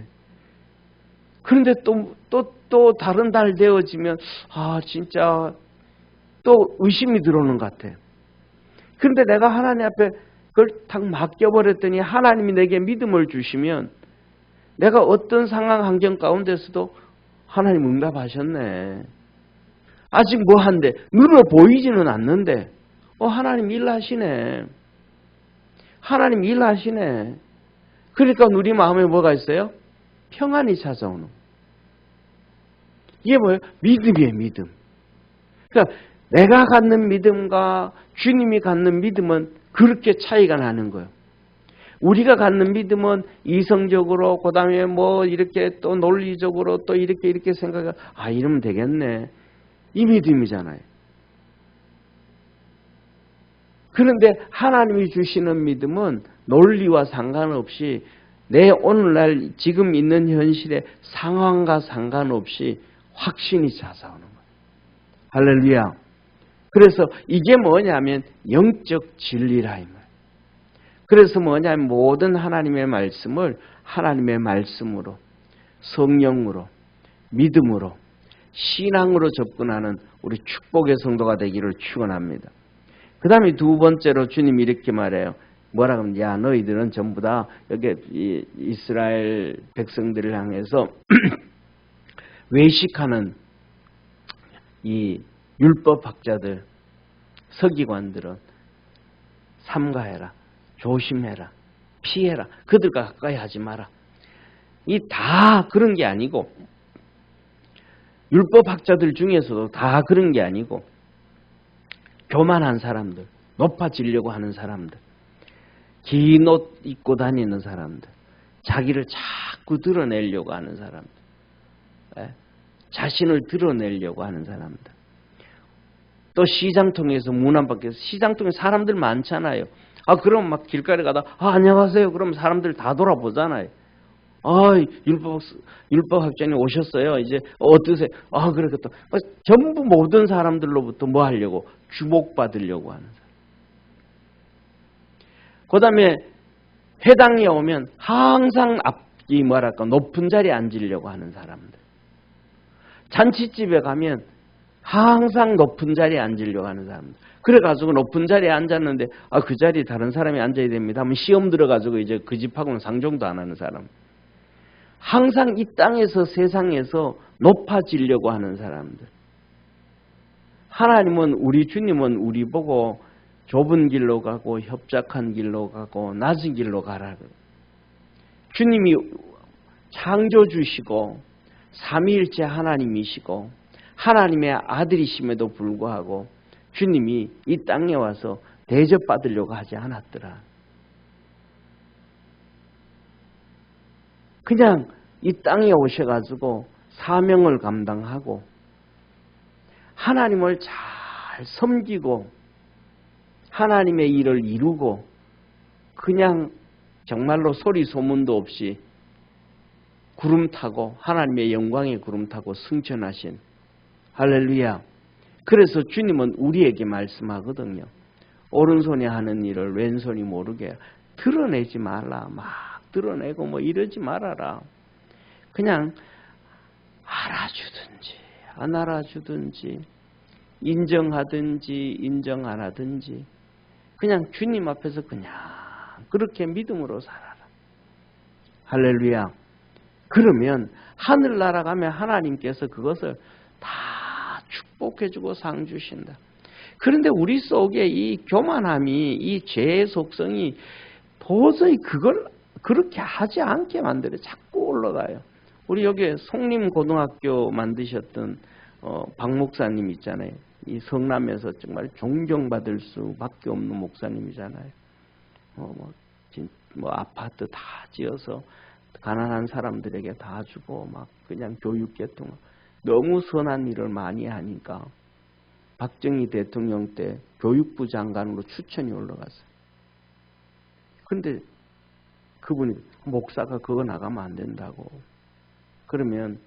그런데 또 다른 날 되어지면 진짜 또 의심이 들어오는 것 같아. 그런데 내가 하나님 앞에 그걸 탁 맡겨버렸더니 하나님이 내게 믿음을 주시면 내가 어떤 상황 환경 가운데서도 하나님 응답하셨네. 아직 한데 눈으로 보이지는 않는데 하나님 일하시네. 하나님 일하시네. 그러니까 우리 마음에 뭐가 있어요? 평안이 찾아오는. 이게 뭐예요? 믿음이에요, 믿음. 그러니까 내가 갖는 믿음과 주님이 갖는 믿음은 그렇게 차이가 나는 거예요. 우리가 갖는 믿음은 이성적으로, 그 다음에 이렇게 또 논리적으로 또 이렇게 생각해, 이러면 되겠네. 이 믿음이잖아요. 그런데 하나님이 주시는 믿음은 논리와 상관없이 내 오늘날 지금 있는 현실의 상황과 상관없이 확신이 찾아오는 거예요. 할렐루야. 그래서 이게 뭐냐면 영적 진리라 이 말. 그래서 뭐냐면 모든 하나님의 말씀을 하나님의 말씀으로, 성령으로, 믿음으로, 신앙으로 접근하는 우리 축복의 성도가 되기를 축원합니다. 그 다음에 두 번째로 주님이 이렇게 말해요. 뭐라 그러면 너희들은 전부 다 여기 이스라엘 백성들을 향해서 외식하는 이 율법학자들, 서기관들은 삼가해라, 조심해라, 피해라, 그들과 가까이 하지 마라. 이 다 그런 게 아니고 율법학자들 중에서도 다 그런 게 아니고 교만한 사람들, 높아지려고 하는 사람들, 긴 옷 입고 다니는 사람들, 자기를 자꾸 드러내려고 하는 사람들, 자신을 드러내려고 하는 사람들, 또 시장통에서 문 안 밖에서 시장통에 사람들 많잖아요. 그럼 막 길가에 가다 안녕하세요. 그럼 사람들 다 돌아보잖아요. 율법학자님 오셨어요. 이제 어떠세요? 그렇게 또 전부 모든 사람들로부터 뭐 하려고? 주목받으려고 하는 사람. 그 다음에 회당에 오면 항상 높은 자리에 앉으려고 하는 사람들. 잔치집에 가면 항상 높은 자리에 앉으려고 하는 사람들. 그래가지고 높은 자리에 앉았는데 그 자리에 다른 사람이 앉아야 됩니다 하면 시험 들어가지고 이제 그 집하고는 상종도 안 하는 사람. 항상 이 땅에서 세상에서 높아지려고 하는 사람들. 하나님은 우리 주님은 우리 보고 좁은 길로 가고 협착한 길로 가고 낮은 길로 가라. 주님이 창조주시고 삼위일체 하나님이시고 하나님의 아들이심에도 불구하고 주님이 이 땅에 와서 대접받으려고 하지 않았더라. 그냥 이 땅에 오셔가지고 사명을 감당하고 하나님을 잘 섬기고 하나님의 일을 이루고 그냥 정말로 소리 소문도 없이 구름 타고 하나님의 영광의 구름 타고 승천하신 할렐루야. 그래서 주님은 우리에게 말씀하거든요. 오른손이 하는 일을 왼손이 모르게 드러내지 말라. 막 드러내고 뭐 이러지 말아라. 그냥 알아주든지 안 알아주든지 인정하든지 인정 안 하든지 그냥 주님 앞에서 그냥 그렇게 믿음으로 살아라. 할렐루야. 그러면 하늘나라 가면 하나님께서 그것을 다 축복해주고 상 주신다. 그런데 우리 속에 이 교만함이 이 죄의 속성이 도저히 그걸 그렇게 하지 않게 만들어 자꾸 올라가요. 우리 여기 송림고등학교 만드셨던 박 목사님 있잖아요. 이 성남에서 정말 존경받을 수밖에 없는 목사님이잖아요. 뭐 아파트 다 지어서 가난한 사람들에게 다 주고 막 그냥 교육계통 너무 선한 일을 많이 하니까 박정희 대통령 때 교육부 장관으로 추천이 올라갔어요. 그런데 그분이 목사가 그거 나가면 안 된다고. 그러면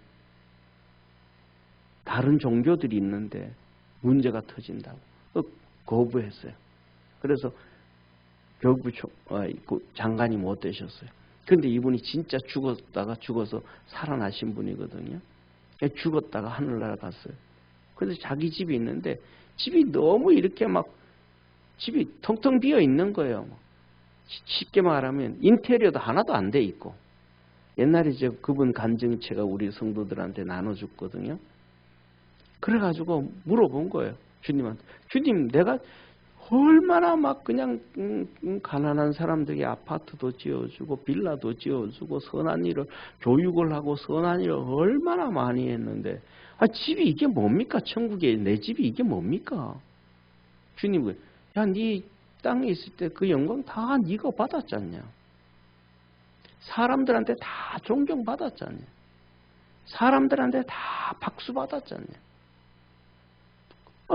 다른 종교들이 있는데 문제가 터진다고 거부했어요. 그래서 교육부 장관이 못 되셨어요. 그런데 이분이 진짜 죽었다가 죽어서 살아나신 분이거든요. 죽었다가 하늘나라 갔어요. 그래서 자기 집이 있는데 집이 너무 이렇게 막 집이 텅텅 비어 있는 거예요. 쉽게 말하면 인테리어도 하나도 안 돼 있고. 옛날에 그분 간증체가 우리 성도들한테 나눠줬거든요. 그래가지고 물어본 거예요. 주님한테. 주님, 내가 얼마나 막 그냥 가난한 사람들에게 아파트도 지어주고 빌라도 지어주고 선한 일을 교육을 하고 선한 일을 얼마나 많이 했는데 집이 이게 뭡니까? 천국에 내 집이 이게 뭡니까? 주님은 야, 네 땅에 있을 때 그 영광 다 네가 받았잖냐. 사람들한테 다 존경받았잖냐. 사람들한테 다 박수 받았잖냐.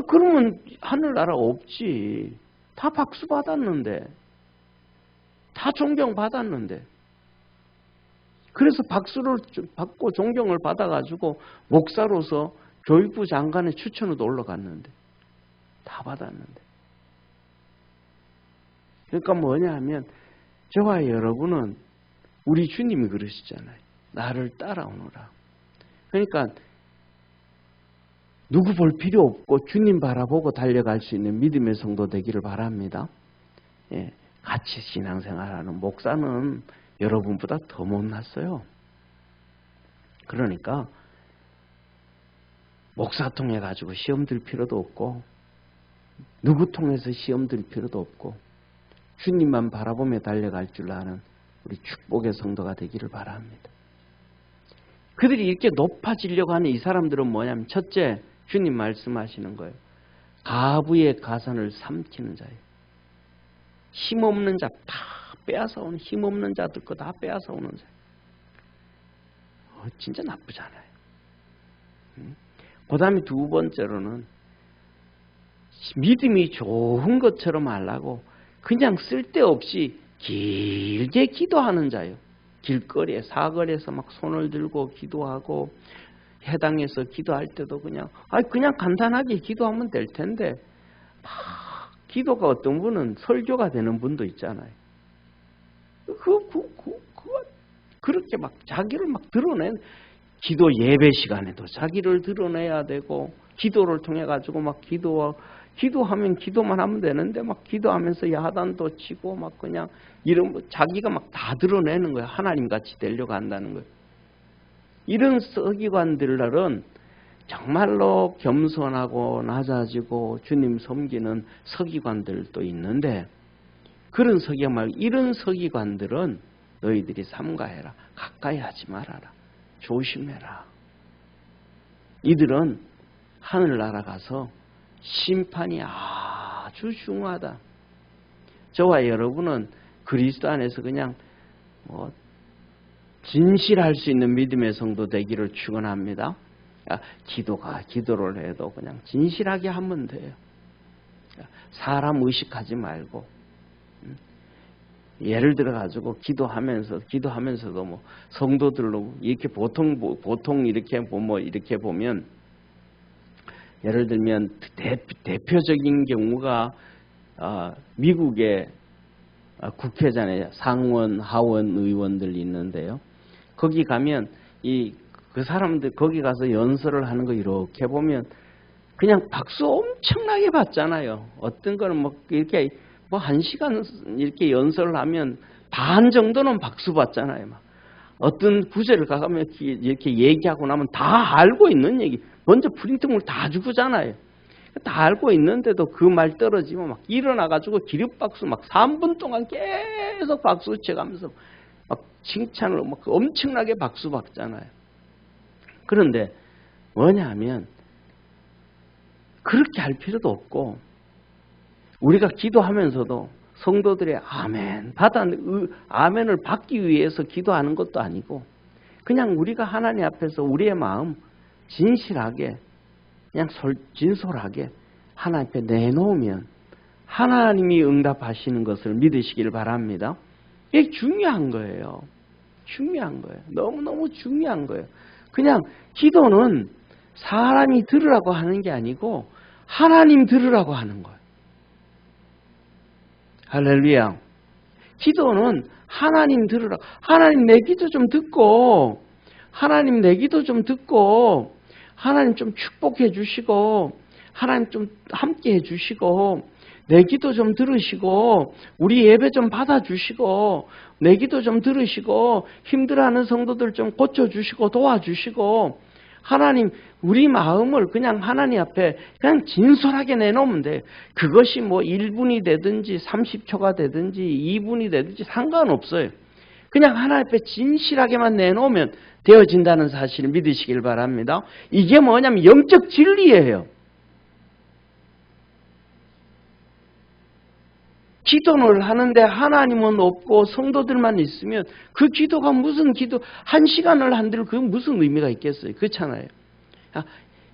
그러면 하늘나라 없지. 다 박수 받았는데. 다 존경 받았는데. 그래서 박수를 받고 존경을 받아가지고 목사로서 교육부 장관의 추천으로 올라갔는데. 다 받았는데. 그러니까 뭐냐 하면 저와 여러분은 우리 주님이 그러시잖아요. 나를 따라오너라. 그러니까 누구 볼 필요 없고 주님 바라보고 달려갈 수 있는 믿음의 성도 되기를 바랍니다. 예, 같이 신앙생활하는 목사는 여러분보다 더 못났어요. 그러니까 목사 통해 가지고 시험 들 필요도 없고 누구 통해서 시험 들 필요도 없고 주님만 바라보며 달려갈 줄 아는 우리 축복의 성도가 되기를 바랍니다. 그들이 이렇게 높아지려고 하는 이 사람들은 뭐냐면 첫째, 주님 말씀하시는 거예요. 가부의 가산을 삼키는 자예요. 힘없는 자 다 빼앗아오는 힘없는 자들 거 다 빼앗아오는 자예요. 진짜 나쁘잖아요. 그 다음에 두 번째로는 믿음이 좋은 것처럼 하려고 그냥 쓸데없이 길게 기도하는 자예요. 길거리에 사거리에서 막 손을 들고 기도하고 해당해서 기도할 때도 그냥 간단하게 기도하면 될 텐데 막 기도가 어떤 분은 설교가 되는 분도 있잖아요. 그렇게 막 자기를 막 드러낸 기도 예배 시간에도 자기를 드러내야 되고 기도를 통해 가지고 막 기도하면 기도만 하면 되는데 막 기도하면서 야단도 치고 막 그냥 이런 자기가 막 다 드러내는 거예요. 하나님 같이 되려고 한다는 거예요. 이런 서기관들은 정말로 겸손하고 낮아지고 주님 섬기는 서기관들도 있는데 그런 서기관 말고 이런 서기관들은 너희들이 삼가해라. 가까이 하지 말아라. 조심해라. 이들은 하늘나라 가서 심판이 아주 중요하다. 저와 여러분은 그리스도 안에서 그냥 진실할 수 있는 믿음의 성도 되기를 축원합니다. 기도를 해도 그냥 진실하게 하면 돼요. 사람 의식하지 말고 예를 들어 가지고 기도하면서도 뭐 성도들로 이렇게 보통 이렇게 이렇게 보면 예를 들면 대표적인 경우가 미국의 국회잖아요. 상원, 하원 의원들 있는데요. 거기 가면 그 사람들 거기 가서 연설을 하는 거 이렇게 보면 그냥 박수 엄청나게 받잖아요. 어떤 거는 뭐 이렇게 뭐 1시간 이렇게 연설을 하면 반 정도는 박수 받잖아요. 막. 어떤 구절을 가면 이렇게 얘기하고 나면 다 알고 있는 얘기. 먼저 프린트물 다 주고잖아요. 다 알고 있는데도 그 말 떨어지면 막 일어나가지고 기립박수 막 3분 동안 계속 박수 쳐가면서 막 칭찬을 막 엄청나게 박수 받잖아요. 그런데 뭐냐면 그렇게 할 필요도 없고 우리가 기도하면서도 성도들의 아멘을 받기 위해서 기도하는 것도 아니고 그냥 우리가 하나님 앞에서 우리의 마음 진실하게 그냥 진솔하게 하나님 앞에 내놓으면 하나님이 응답하시는 것을 믿으시길 바랍니다. 이게 중요한 거예요. 중요한 거예요. 너무너무 중요한 거예요. 그냥 기도는 사람이 들으라고 하는 게 아니고 하나님 들으라고 하는 거예요. 할렐루야. 기도는 하나님 들으라고. 하나님 내 기도 좀 듣고 하나님 내 기도 좀 듣고 하나님 좀 축복해 주시고 하나님 좀 함께 해 주시고 내 기도 좀 들으시고 우리 예배 좀 받아주시고 내 기도 좀 들으시고 힘들어하는 성도들 좀 고쳐주시고 도와주시고 하나님 우리 마음을 그냥 하나님 앞에 그냥 진솔하게 내놓으면 돼요. 그것이 뭐 1분이 되든지 30초가 되든지 2분이 되든지 상관없어요. 그냥 하나님 앞에 진실하게만 내놓으면 되어진다는 사실을 믿으시길 바랍니다. 이게 뭐냐면 영적 진리예요. 기도를 하는데 하나님은 없고 성도들만 있으면 그 기도가 무슨 기도 1시간을 한들 그 무슨 의미가 있겠어요. 그렇잖아요.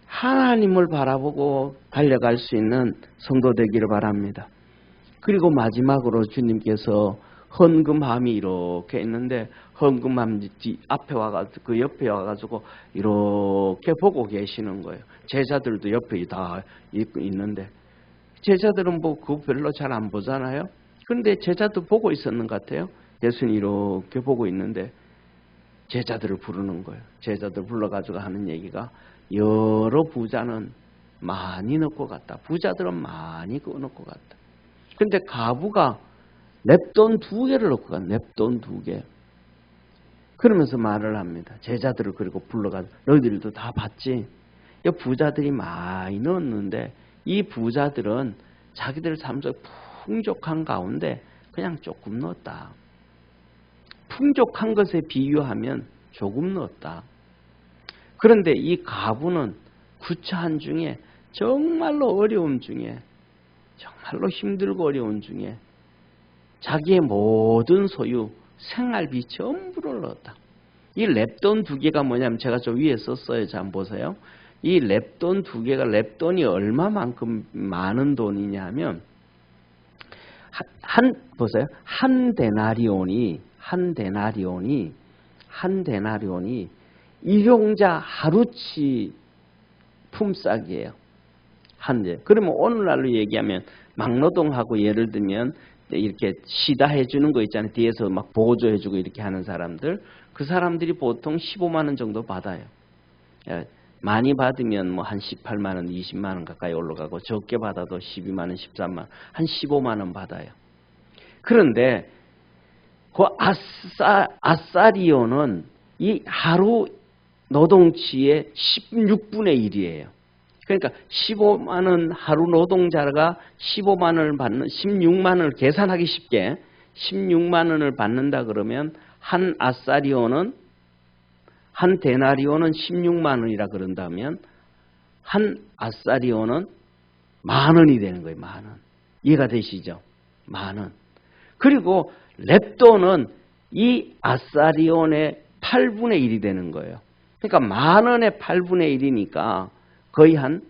하나님을 바라보고 달려갈 수 있는 성도 되기를 바랍니다. 그리고 마지막으로 주님께서 헌금함이 이렇게 있는데 헌금함 앞에 와가지고 그 옆에 와가지고 이렇게 보고 계시는 거예요. 제자들도 옆에 다 있는데 제자들은 뭐 그거 별로 잘 안 보잖아요. 그런데 제자도 보고 있었는 것 같아요. 예수님 이렇게 보고 있는데 제자들을 부르는 거예요. 제자들 불러가지고 하는 얘기가 여러 부자는 많이 넣고 갔다. 부자들은 많이 넣고 갔다. 그런데 가부가 랩돈 2개를 넣고 간 랩돈 2개. 그러면서 말을 합니다. 제자들을 그리고 불러가지고 너희들도 다 봤지? 이 부자들이 많이 넣었는데 이 부자들은 자기들 삶 속에 풍족한 가운데 그냥 조금 넣었다. 풍족한 것에 비유하면 조금 넣었다. 그런데 이 가부는 구차한 중에 정말로 어려움 중에 정말로 힘들고 어려운 중에 자기의 모든 소유 생활비 전부를 넣었다. 이 랩돈 2개가 뭐냐면 제가 저 위에 썼어요. 자 한번 보세요. 이 랩돈 2개가 랩돈이 얼마만큼 많은 돈이냐면 보세요. 한 데나리온이 일용자 하루치 품삯이에요. 그러면 오늘날로 얘기하면 막노동하고 예를 들면 이렇게 시다 해주는 거 있잖아요. 뒤에서 막 보조해주고 이렇게 하는 사람들. 그 사람들이 보통 15만 원 정도 받아요. 많이 받으면 뭐 한 18만 원, 20만 원 가까이 올라가고 적게 받아도 12만 원, 13만 원, 한 15만 원 받아요. 그런데 그 아사리온은 이 하루 노동치의 16분의 1이에요. 그러니까 15만 원 하루 노동자가 15만 원을 받는 16만 원을 계산하기 쉽게 16만 원을 받는다 그러면 한 아사리온은 한 데나리온은 16만 원이라 그런다면 한 아사리온은 10,000원이 되는 거예요. 10,000원. 이해가 되시죠? 10,000원. 그리고 랩돈은 이 아사리온의 8분의 1이 되는 거예요. 그러니까 10,000원의 8분의 1이니까 거의 한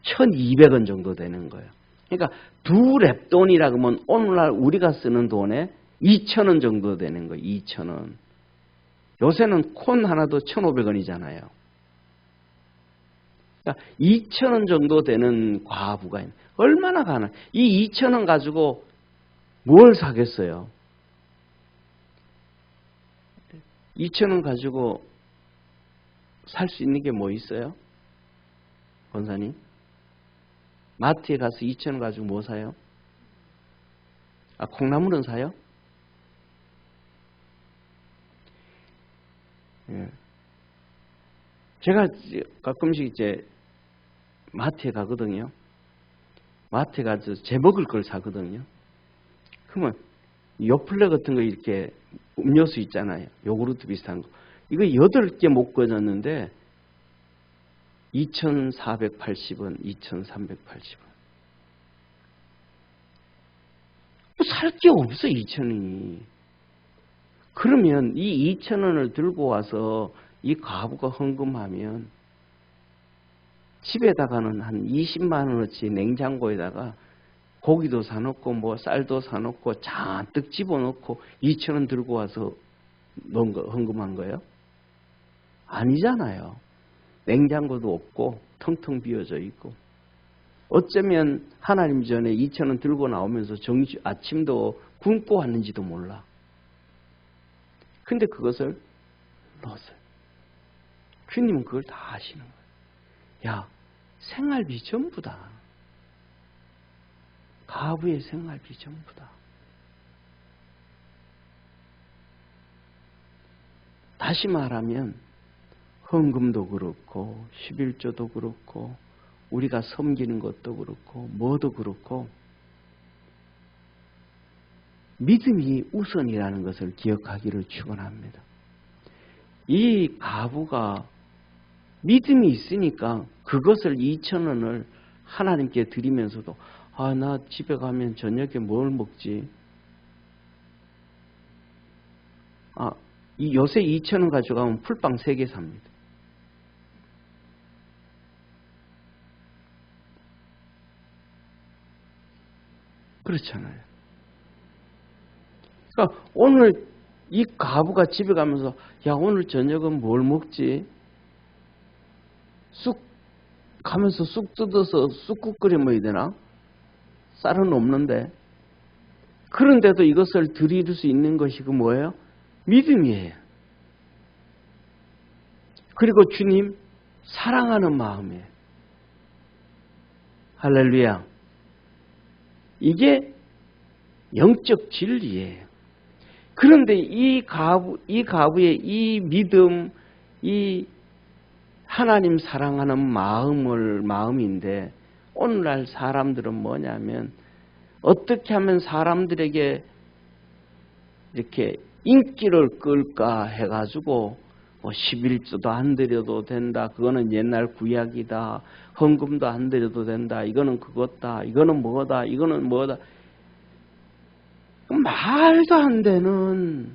1,200원 정도 되는 거예요. 그러니까 두 랩돈이라 그러면 오늘날 우리가 쓰는 돈에 2,000원 정도 되는 거예요. 2,000원. 요새는 콘 하나도 1,500원이잖아요. 그러니까 2,000원 정도 되는 과부가 있는. 얼마나 가나? 이 2,000원 가지고 뭘 사겠어요? 2,000원 가지고 살 수 있는 게 뭐 있어요? 권사님? 마트에 가서 2,000원 가지고 뭐 사요? 콩나물은 사요? 예. 제가 가끔씩 이제 마트에 가거든요. 마트에 가서 제 먹을 걸 사거든요. 그러면 요플레 같은 거 이렇게 음료수 있잖아요. 요구르트 비슷한 거. 이거 8개 못 꺼졌는데 2,480원, 2,380원. 살 게 없어, 2,000원이. 그러면 이 2,000원을 들고 와서 이 과부가 헌금하면 집에다가는 한 20만 원어치 냉장고에다가 고기도 사놓고 뭐 쌀도 사놓고 잔뜩 집어넣고 2,000원 들고 와서 넣은 거, 헌금한 거예요? 아니잖아요. 냉장고도 없고 텅텅 비어져 있고 어쩌면 하나님 전에 2,000원 들고 나오면서 아침도 굶고 왔는지도 몰라. 근데 그것을 넣었어요. 주님은 그걸 다 아시는 거예요. 야, 생활비 전부다. 가부의 생활비 전부다. 다시 말하면 헌금도 그렇고 11조도 그렇고 우리가 섬기는 것도 그렇고 뭐도 그렇고 믿음이 우선이라는 것을 기억하기를 축원합니다. 이 가부가 믿음이 있으니까 그것을 2,000원을 하나님께 드리면서도 나 집에 가면 저녁에 뭘 먹지? 요새 2,000원 가져가면 풀빵 3개 삽니다. 그렇잖아요. 그러니까 오늘 이 가부가 집에 가면서 야, 오늘 저녁은 뭘 먹지? 쑥 가면서 쑥 뜯어서 쑥국 끓여 먹어야 되나? 쌀은 없는데. 그런데도 이것을 드릴 수 있는 것이 그 뭐예요? 믿음이에요. 그리고 주님 사랑하는 마음이에요. 할렐루야. 이게 영적 진리예요. 그런데 이 가부의 이 믿음, 이 하나님 사랑하는 마음인데 오늘날 사람들은 뭐냐면 어떻게 하면 사람들에게 이렇게 인기를 끌까 해가지고 11조도 안 드려도 된다. 그거는 옛날 구약이다. 헌금도 안 드려도 된다. 이거는 그거다. 이거는 뭐다. 이거는 뭐다. 말도 안 되는.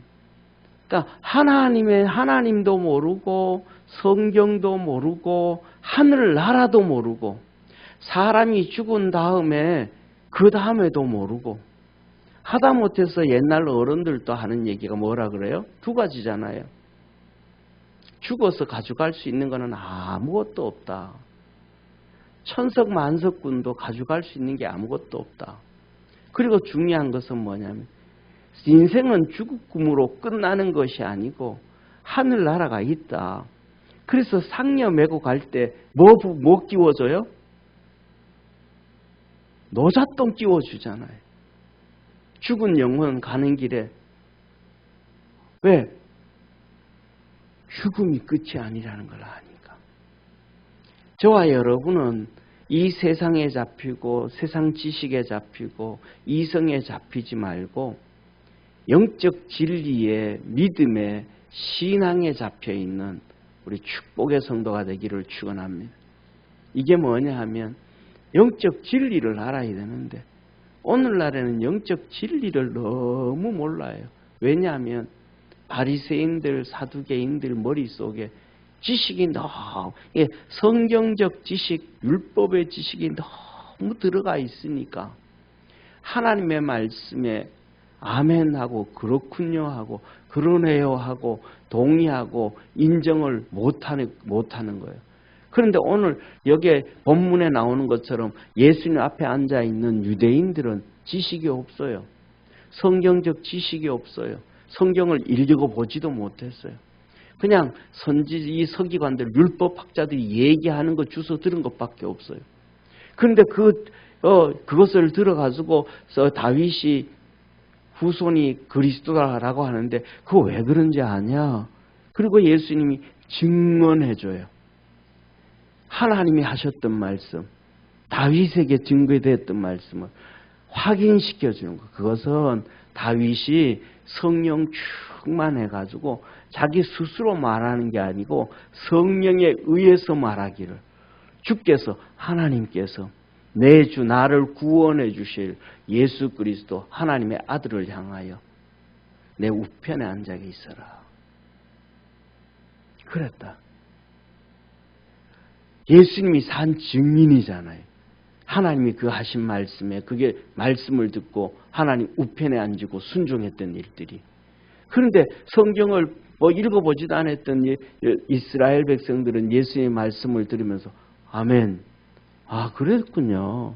그러니까 하나님도 모르고 성경도 모르고 하늘나라도 모르고 사람이 죽은 다음에 그 다음에도 모르고 하다못해서 옛날 어른들도 하는 얘기가 뭐라 그래요? 2가지잖아요. 죽어서 가져갈 수 있는 거는 아무것도 없다. 천석만석군도 가져갈 수 있는 게 아무것도 없다. 그리고 중요한 것은 뭐냐면 인생은 죽음으로 끝나는 것이 아니고 하늘나라가 있다. 그래서 상여 메고 갈 때 뭐 끼워줘요? 노잣돈 끼워주잖아요. 죽은 영혼 가는 길에. 왜? 죽음이 끝이 아니라는 걸 아니까. 저와 여러분은 이 세상에 잡히고 세상 지식에 잡히고 이성에 잡히지 말고 영적 진리의 믿음의 신앙에 잡혀있는 우리 축복의 성도가 되기를 축원합니다. 이게 뭐냐 하면 영적 진리를 알아야 되는데 오늘날에는 영적 진리를 너무 몰라요. 왜냐하면 바리새인들, 사두개인들 머릿속에 지식이 너무 성경적 지식, 율법의 지식이 너무 들어가 있으니까 하나님의 말씀에 아멘 하고 그렇군요 하고 그러네요 하고 동의하고 인정을 못하는 거예요. 그런데 오늘 여기에 본문에 나오는 것처럼 예수님 앞에 앉아 있는 유대인들은 지식이 없어요. 성경적 지식이 없어요. 성경을 읽어보지도 못했어요. 그냥 이 서기관들, 율법학자들이 얘기하는 거 주워 들은 것밖에 없어요. 그런데 그것을 들어가지고 다윗이 후손이 그리스도라고 하는데 그거 왜 그런지 아냐? 그리고 예수님이 증언해줘요. 하나님이 하셨던 말씀, 다윗에게 증거됐던 말씀을 확인시켜주는 거. 그것은 다윗이 성령 충만해가지고 자기 스스로 말하는 게 아니고 성령에 의해서 말하기를 주께서 하나님께서 내 주 나를 구원해 주실 예수 그리스도 하나님의 아들을 향하여 내 우편에 앉아 있어라. 그랬다. 예수님이 산 증인이잖아요. 하나님이 그 하신 말씀에 그게 말씀을 듣고 하나님 우편에 앉고 순종했던 일들이. 그런데 성경을 읽어보지도 않았던 이스라엘 백성들은 예수님의 말씀을 들으면서 아멘. 아, 그랬군요.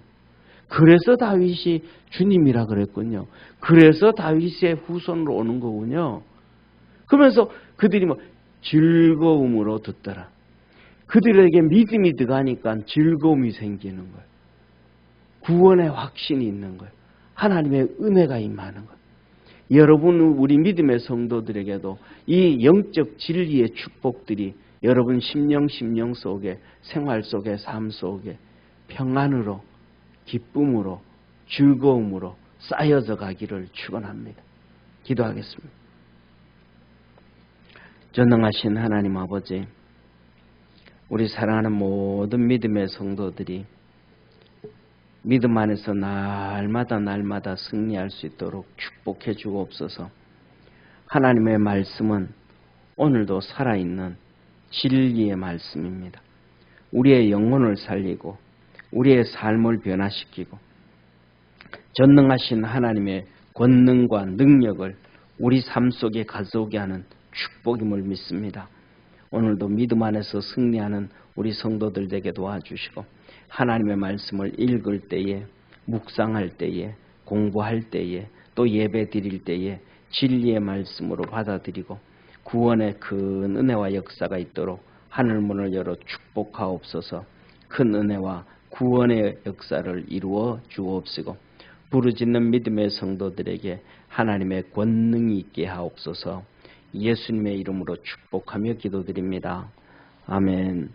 그래서 다윗이 주님이라 그랬군요. 그래서 다윗의 후손으로 오는 거군요. 그러면서 그들이 즐거움으로 듣더라. 그들에게 믿음이 들어가니까 즐거움이 생기는 거예요. 구원의 확신이 있는 거예요. 하나님의 은혜가 임하는 거예요. 여러분, 우리 믿음의 성도들에게도 이 영적 진리의 축복들이 여러분 심령 속에, 생활 속에, 삶 속에 평안으로, 기쁨으로, 즐거움으로 쌓여져 가기를 축원합니다. 기도하겠습니다. 전능하신 하나님 아버지, 우리 사랑하는 모든 믿음의 성도들이 믿음 안에서 날마다 승리할 수 있도록 축복해 주옵소서. 하나님의 말씀은 오늘도 살아있는 진리의 말씀입니다. 우리의 영혼을 살리고 우리의 삶을 변화시키고 전능하신 하나님의 권능과 능력을 우리 삶 속에 가져오게 하는 축복임을 믿습니다. 오늘도 믿음 안에서 승리하는 우리 성도들 되게 도와주시고 하나님의 말씀을 읽을 때에, 묵상할 때에, 공부할 때에, 또 예배 드릴 때에 진리의 말씀으로 받아들이고 구원의 큰 은혜와 역사가 있도록 하늘문을 열어 축복하옵소서. 큰 은혜와 구원의 역사를 이루어 주옵시고 부르짖는 믿음의 성도들에게 하나님의 권능이 있게 하옵소서. 예수님의 이름으로 축복하며 기도드립니다. 아멘.